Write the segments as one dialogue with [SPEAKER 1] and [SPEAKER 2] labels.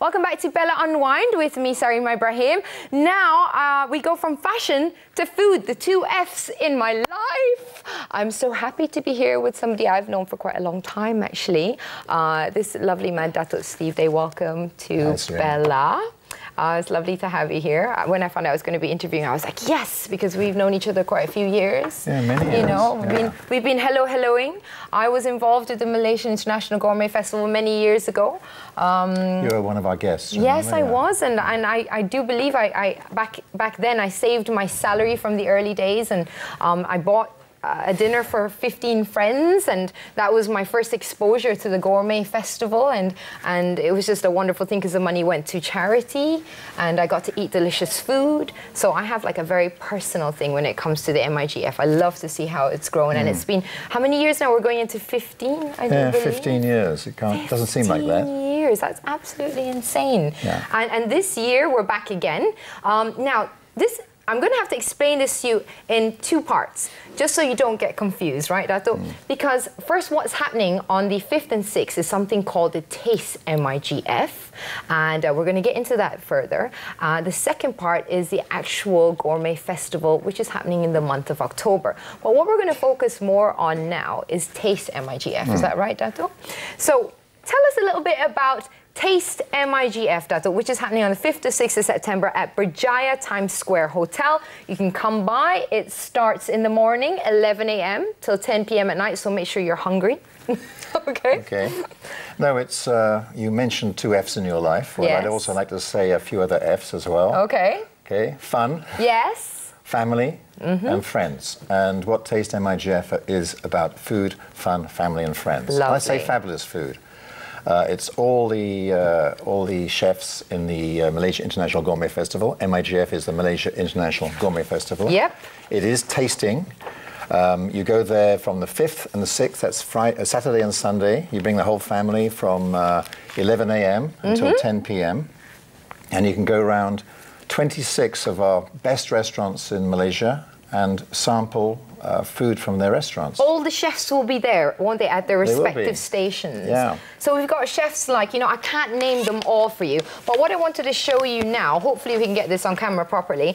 [SPEAKER 1] Welcome back to Bella Unwind with me, Sarima Ibrahim. Now we go from fashion to food, the two F's in my life. I'm so happy to be here with somebody I've known for quite a long time, actually. This lovely man, Dato Steve. Welcome to Bella. It's lovely to have you here. When I found out I was going to be interviewing, I was like, yes, because we've known each other quite a few years.
[SPEAKER 2] Yeah, many years.
[SPEAKER 1] You know, we've been hello-helloing. I was involved with the Malaysia International Gourmet Festival many years ago.
[SPEAKER 2] You were one of our guests.
[SPEAKER 1] Yes, I was, and I do believe back then I saved my salary from the early days, and I bought a dinner for 15 friends, and that was my first exposure to the gourmet festival, and it was just a wonderful thing because the money went to charity and I got to eat delicious food. So I have like a very personal thing when it comes to the MIGF. I love to see how it's grown, and it's been how many years now? We're going into 15, I do believe. 15
[SPEAKER 2] years. It doesn't seem like that.
[SPEAKER 1] 15 years. That's absolutely insane.
[SPEAKER 2] Yeah.
[SPEAKER 1] And this year we're back again. Now I'm going to have to explain this to you in two parts, just so you don't get confused, right, Dato? Because first, what's happening on the 5th and 6th is something called the Taste MIGF, and we're going to get into that further. The second part is the actual gourmet festival, which is happening in the month of October. But what we're going to focus more on now is Taste MIGF. Is that right, Dato? So tell us a little bit about Taste MIGF, Dato, which is happening on the 5th to 6th of September at Berjaya Times Square Hotel. You can come by. It starts in the morning, 11 a.m. till 10 p.m. at night, so make sure you're hungry. Okay.
[SPEAKER 2] Okay. No, it's, you mentioned two F's in your life. Well,
[SPEAKER 1] yes.
[SPEAKER 2] I'd also like to say a few other F's as well.
[SPEAKER 1] Okay.
[SPEAKER 2] Okay. Fun.
[SPEAKER 1] Yes.
[SPEAKER 2] Family. And friends. And what Taste MIGF is about: food, fun, family and friends.
[SPEAKER 1] Lovely.
[SPEAKER 2] I say fabulous food. It's all the chefs in the Malaysia International Gourmet Festival. MIGF is the Malaysia International Gourmet Festival.
[SPEAKER 1] Yep.
[SPEAKER 2] It is tasting. You go there from the 5th and the 6th. That's Friday, Saturday and Sunday. You bring the whole family from 11 a.m. until 10 p.m. And you can go around 26 of our best restaurants in Malaysia and sample food from their restaurants.
[SPEAKER 1] All the chefs will be there, won't they, at their respective stations?
[SPEAKER 2] Yeah.
[SPEAKER 1] So we've got chefs like, you know, I can't name them all for you, but what I wanted to show you now, hopefully we can get this on camera properly,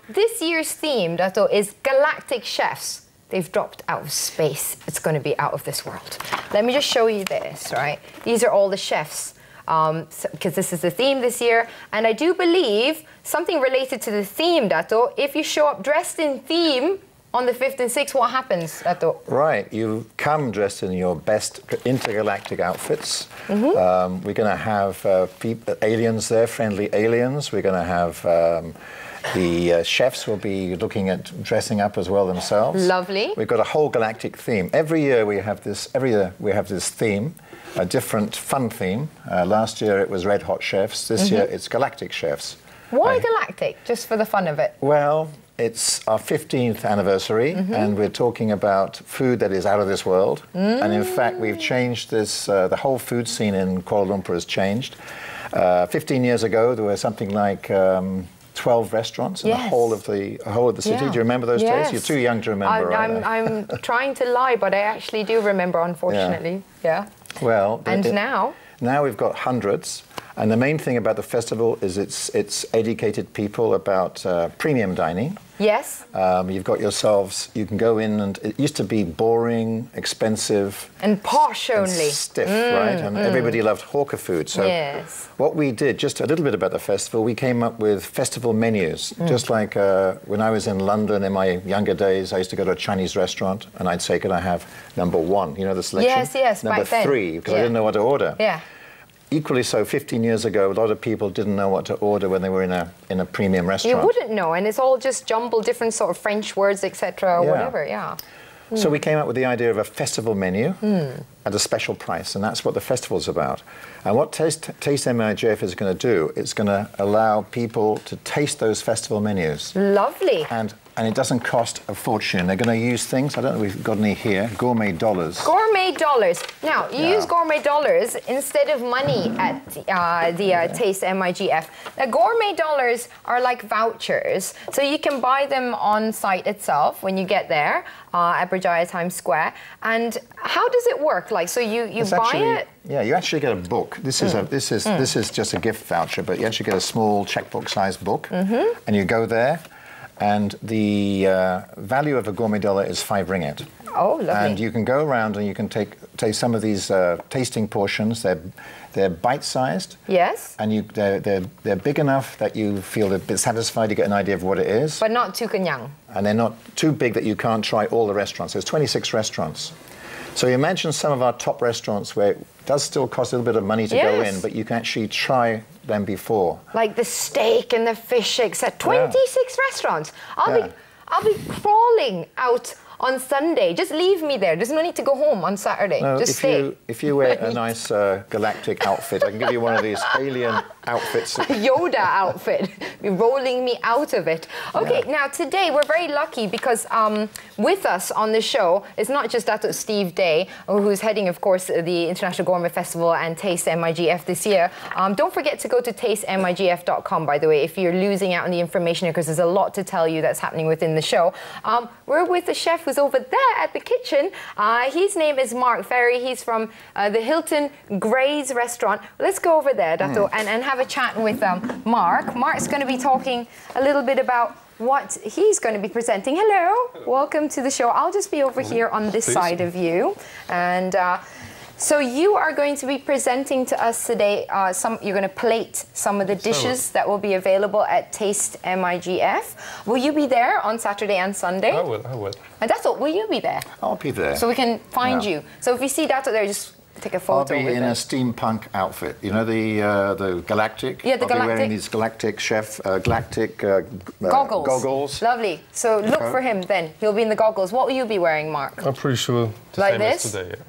[SPEAKER 1] this year's theme, Dato, is Galactic Chefs. They've dropped out of space. It's going to be out of this world. Let me just show you this, right? These are all the chefs, because this is the theme this year, and I do believe something related to the theme, Dato, if you show up dressed in theme on the 5th and 6th, what happens, Dato?
[SPEAKER 2] Right, you come dressed in your best intergalactic outfits. We're going to have aliens there, friendly aliens. We're going to have the chefs will be looking at dressing up as well themselves.
[SPEAKER 1] Lovely.
[SPEAKER 2] We've got a whole galactic theme. Every year we have this theme, a different fun theme. Last year it was Red Hot Chefs. This year it's Galactic Chefs.
[SPEAKER 1] Why galactic? Just for the fun of it?
[SPEAKER 2] Well, it's our 15th anniversary, and we're talking about food that is out of this world. And in fact, we've changed this, the whole food scene in Kuala Lumpur has changed. 15 years ago, there were something like 12 restaurants in the whole of the city. Do you remember those days? You're too young to remember, right?
[SPEAKER 1] I'm trying to lie, but I actually do remember, unfortunately. Yeah.
[SPEAKER 2] Well,
[SPEAKER 1] and now?
[SPEAKER 2] Now we've got hundreds. And the main thing about the festival is it's educated people about premium dining.
[SPEAKER 1] Yes.
[SPEAKER 2] You've got yourselves, you can go in, and it used to be boring, expensive.
[SPEAKER 1] And posh only.
[SPEAKER 2] And stiff, right? And everybody loved hawker food. So what we did, just a little bit about the festival, we came up with festival menus. Just like when I was in London in my younger days, I used to go to a Chinese restaurant and I'd say, can I have number 1? You know the selection?
[SPEAKER 1] Yes, yes,
[SPEAKER 2] number 3, because I didn't know what to order.
[SPEAKER 1] Yeah.
[SPEAKER 2] Equally so, 15 years ago, a lot of people didn't know what to order when they were in a premium restaurant.
[SPEAKER 1] You wouldn't know, and it's all just jumbled, different sort of French words, etc., or whatever,
[SPEAKER 2] So we came up with the idea of a festival menu at a special price, and that's what the festival's about. And what Taste MIGF is going to do, it's going to allow people to taste those festival menus.
[SPEAKER 1] Lovely.
[SPEAKER 2] And it doesn't cost a fortune. They're going to use things, I don't know if we've got any here, gourmet dollars.
[SPEAKER 1] Gourmet dollars. Now, you use gourmet dollars instead of money at the Taste MIGF. The gourmet dollars are like vouchers. So you can buy them on site itself when you get there at Berjaya Times Square. And how does it work? like? So you
[SPEAKER 2] It's
[SPEAKER 1] buy
[SPEAKER 2] actually,
[SPEAKER 1] it?
[SPEAKER 2] Yeah, you actually get a book. This is just a gift voucher, but you actually get a small checkbook-sized book, and you go there, and the value of a gourmet dollar is 5 ringgit.
[SPEAKER 1] Oh, lovely.
[SPEAKER 2] And you can go around and you can taste some of these tasting portions. They're bite-sized.
[SPEAKER 1] Yes.
[SPEAKER 2] And they're big enough that you feel a bit satisfied, you get an idea of what it is.
[SPEAKER 1] But not too kenyang.
[SPEAKER 2] And they're not too big that you can't try all the restaurants. There's 26 restaurants. So you imagine some of our top restaurants where it does still cost a little bit of money to go in, but you can actually try them before.
[SPEAKER 1] Like the steak and the fish, etc. 26 restaurants. I'll be crawling out on Sunday. Just leave me there. There's no need to go home on Saturday.
[SPEAKER 2] No,
[SPEAKER 1] just stay.
[SPEAKER 2] If you wear a nice galactic outfit, I can give you one of these alien outfits.
[SPEAKER 1] Yoda outfit. You're rolling me out of it. Okay, now today we're very lucky because with us on the show is not just Dato Steve Day, who's heading, of course, the International Gourmet Festival and Taste MIGF this year. Don't forget to go to TasteMIGF.com, by the way, if you're losing out on the information, because there's a lot to tell you that's happening within the show. We're with the chef who's over there at the kitchen. His name is Mark Ferry. He's from the Hilton Gray's restaurant. Let's go over there, Dato, and have a chat with Mark. Mark's going to be talking a little bit about what he's going to be presenting. Hello. Welcome to the show. I'll just be over here on this side of you. And so you are going to be presenting to us today, you're going to plate some of the dishes that will be available at Taste MIGF. Will you be there on Saturday and Sunday?
[SPEAKER 3] I will.
[SPEAKER 1] And Dato, will you be there?
[SPEAKER 2] I'll be there.
[SPEAKER 1] So we can find you. So if you see Dato there, just take a photo.
[SPEAKER 2] I'll be in a steampunk outfit. You know the galactic?
[SPEAKER 1] Yeah, the
[SPEAKER 2] I'll be wearing these galactic goggles.
[SPEAKER 1] Lovely. So look for him then. He'll be in the goggles. What will you be wearing, Mark?
[SPEAKER 3] I'm pretty sure the
[SPEAKER 1] like
[SPEAKER 3] same
[SPEAKER 1] this?
[SPEAKER 3] as today. Yeah.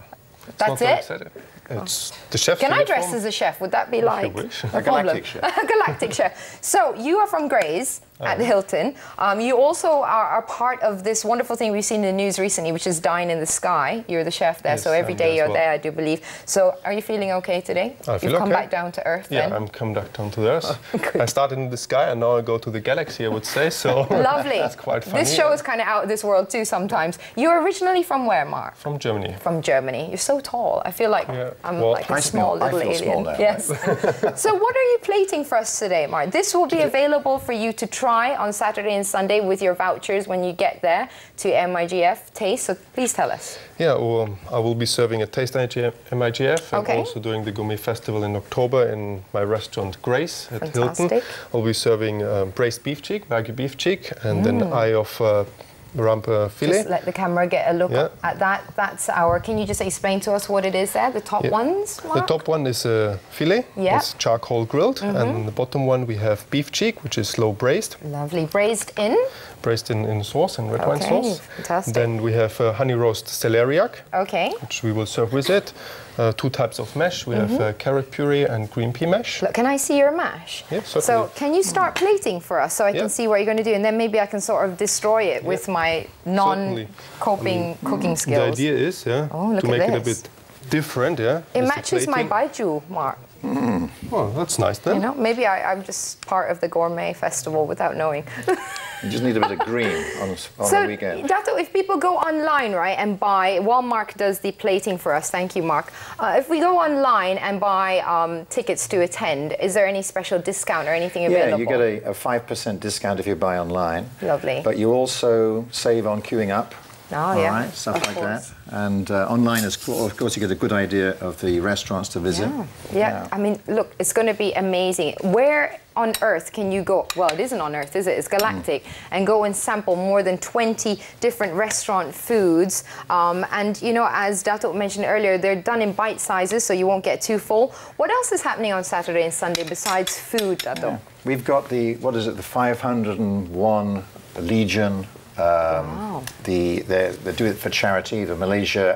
[SPEAKER 1] That's it?
[SPEAKER 3] It's the chef's
[SPEAKER 1] Can I
[SPEAKER 3] uniform.
[SPEAKER 1] dress as a chef? Would that be like
[SPEAKER 2] a galactic chef?
[SPEAKER 1] A galactic chef. So you are from Gray's at the Hilton. You also are part of this wonderful thing we've seen in the news recently, which is Dine in the Sky. You're the chef there, so every day you're there, I do believe. So are you feeling okay today?
[SPEAKER 3] I feel
[SPEAKER 1] You've come
[SPEAKER 3] okay.
[SPEAKER 1] back down to earth then?
[SPEAKER 3] Yeah, I'm come back down to earth. I started in the sky and now I go to the galaxy, I would say. So
[SPEAKER 1] lovely.
[SPEAKER 3] That's quite funny.
[SPEAKER 1] This show is kind of out of this world too sometimes. You're originally from where, Mark?
[SPEAKER 3] From Germany.
[SPEAKER 1] From Germany. You're so tall. I feel like I'm like a small little alien.
[SPEAKER 2] Small now,
[SPEAKER 1] yes. So what are you plating for us today, Mark? This will be available for you to try on Saturday and Sunday with your vouchers when you get there to MIGF Taste. So please tell us.
[SPEAKER 3] Yeah, well, I will be serving at Taste MIGF and also doing the Gourmet Festival in October in my restaurant Grace at Hilton. I'll be serving braised beef cheek, Wagyu beef cheek, and then eye of rump filet.
[SPEAKER 1] Just let the camera get a look at that. That's our. Can you just explain to us what it is there? The top ones, Mark?
[SPEAKER 3] The top one is a filet.
[SPEAKER 1] Yeah.
[SPEAKER 3] It's charcoal grilled, and the bottom one we have beef cheek, which is slow braised.
[SPEAKER 1] Lovely, braised in.
[SPEAKER 3] Braised in sauce, in red wine sauce.
[SPEAKER 1] Fantastic.
[SPEAKER 3] Then we have honey roast celeriac.
[SPEAKER 1] Okay.
[SPEAKER 3] Which we will serve with it. 2 types of mash. We have carrot puree and green pea mash.
[SPEAKER 1] Look, can I see your mash?
[SPEAKER 3] Yeah, certainly.
[SPEAKER 1] So can you start plating for us so I can see what you're going to do, and then maybe I can sort of destroy it with my non-coping cooking skills.
[SPEAKER 3] The idea is to make it a bit different. Yeah.
[SPEAKER 1] It matches my baiju, Mark.
[SPEAKER 3] Well, that's nice then.
[SPEAKER 1] You know, maybe I'm just part of the gourmet festival without knowing.
[SPEAKER 2] You just need a bit of green on the weekend.
[SPEAKER 1] Dato, if people go online, right, and buy, while Mark does the plating for us, thank you, Mark. If we go online and buy tickets to attend, is there any special discount or anything available?
[SPEAKER 2] Yeah, you get a 5% discount if you buy online.
[SPEAKER 1] Lovely.
[SPEAKER 2] But you also save on queuing up.
[SPEAKER 1] Oh, yeah.
[SPEAKER 2] Right, stuff like that. And online, of course, you get a good idea of the restaurants to visit.
[SPEAKER 1] Yeah. I mean, look, it's going to be amazing. Where on earth can you go? Well, it isn't on earth, is it? It's galactic. And go and sample more than 20 different restaurant foods. And, you know, as Dato mentioned earlier, they're done in bite sizes, so you won't get too full. What else is happening on Saturday and Sunday besides food, Dato?
[SPEAKER 2] Yeah. We've got the 501 Legion. They do it for charity. The Malaysia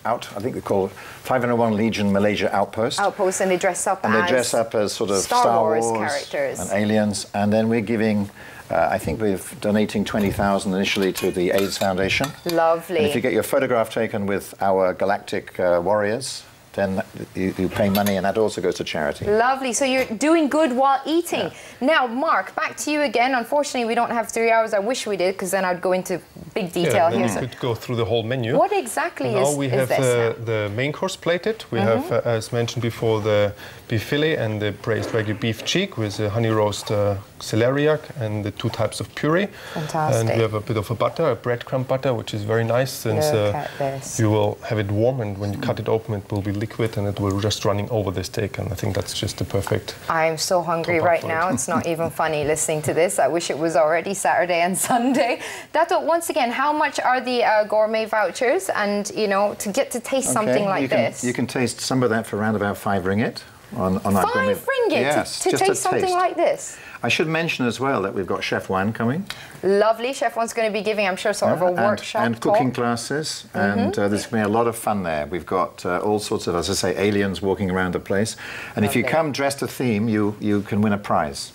[SPEAKER 2] I think they call it 501 Legion Malaysia Outpost.
[SPEAKER 1] Outpost, and they dress up
[SPEAKER 2] as sort of Star Wars
[SPEAKER 1] characters
[SPEAKER 2] and aliens. And then we're giving, I think we're donating 20,000 initially to the AIDS Foundation.
[SPEAKER 1] Lovely.
[SPEAKER 2] And if you get your photograph taken with our galactic warriors, then you pay money, and that also goes to charity.
[SPEAKER 1] Lovely. So you're doing good while eating. Yeah. Now, Mark, back to you again. Unfortunately, we don't have 3 hours. I wish we did, because then I'd go into big detail here.
[SPEAKER 3] You could go through the whole menu.
[SPEAKER 1] What exactly
[SPEAKER 3] now
[SPEAKER 1] is
[SPEAKER 3] we have
[SPEAKER 1] this?
[SPEAKER 3] The main course plated. We have, as mentioned before, the beef fillet and the braised Wagyu beef cheek with the honey roast celeriac and the 2 types of puree.
[SPEAKER 1] Fantastic.
[SPEAKER 3] And we have a bit of a butter, a breadcrumb butter, which is very nice since you will have it warm, and when you cut it open, it will be liquid and it will just running over the steak. And I think that's just the perfect.
[SPEAKER 1] I'm so hungry right now. It's not even funny listening to this. I wish it was already Saturday and Sunday. Dato, once again, how much are the gourmet vouchers? And, you know, to get to taste something like this.
[SPEAKER 2] You can taste some of that for around about 5 ringgit. On our
[SPEAKER 1] 5
[SPEAKER 2] gourmet.
[SPEAKER 1] ringgit
[SPEAKER 2] Yes,
[SPEAKER 1] to taste something like this?
[SPEAKER 2] I should mention as well that we've got Chef Wan coming.
[SPEAKER 1] Lovely. Chef Wan's going to be giving, I'm sure, sort of a workshop.
[SPEAKER 2] And cooking classes. And there's going to be a lot of fun there. We've got all sorts of, as I say, aliens walking around the place. And if you come dressed a theme, you can win a prize.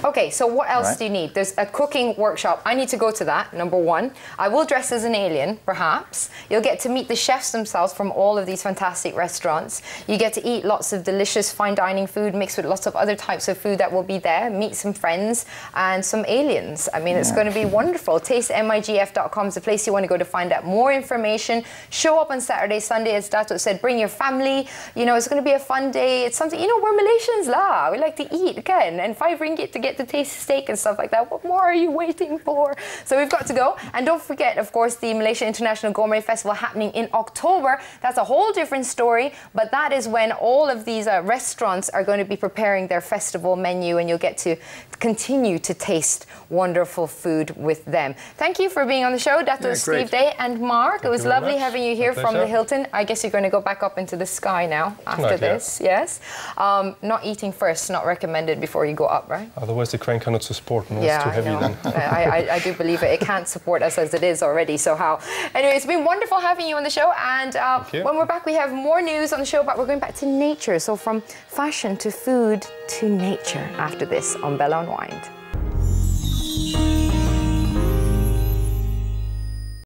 [SPEAKER 1] Okay, so what else do you need? There's a cooking workshop. I need to go to that, number 1. I will dress as an alien, perhaps. You'll get to meet the chefs themselves from all of these fantastic restaurants. You get to eat lots of delicious fine dining food mixed with lots of other types of food that will be there, meet some friends and some aliens. I mean, it's going to be wonderful. TasteMIGF.com is the place you want to go to find out more information. Show up on Saturday, Sunday, as Dato said, bring your family. You know, it's going to be a fun day. It's something, you know, we're Malaysians lah. We like to eat, again, and 5 ringgit to get to taste steak and stuff like that. What more are you waiting for? So we've got to go. And don't forget, of course, the Malaysia International Gourmet Festival happening in October. That's a whole different story, but that is when all of these restaurants are going to be preparing their festival menu, and you'll get to continue to taste wonderful food with them. Thank you for being on the show, Dato Steve Day and Mark. It was lovely having you here from the Hilton. I guess you're going to go back up into the sky now after this. Yes. Not eating first, not recommended before you go up, right?
[SPEAKER 3] Otherwise the crane cannot support, and it's too heavy then.
[SPEAKER 1] I do believe it. It can't support us as it is already, so how? Anyway, it's been wonderful having you on the show, and when we're back we have more news on the show, but we're going back to nature, so from fashion to food to nature after this on Bella Unwind.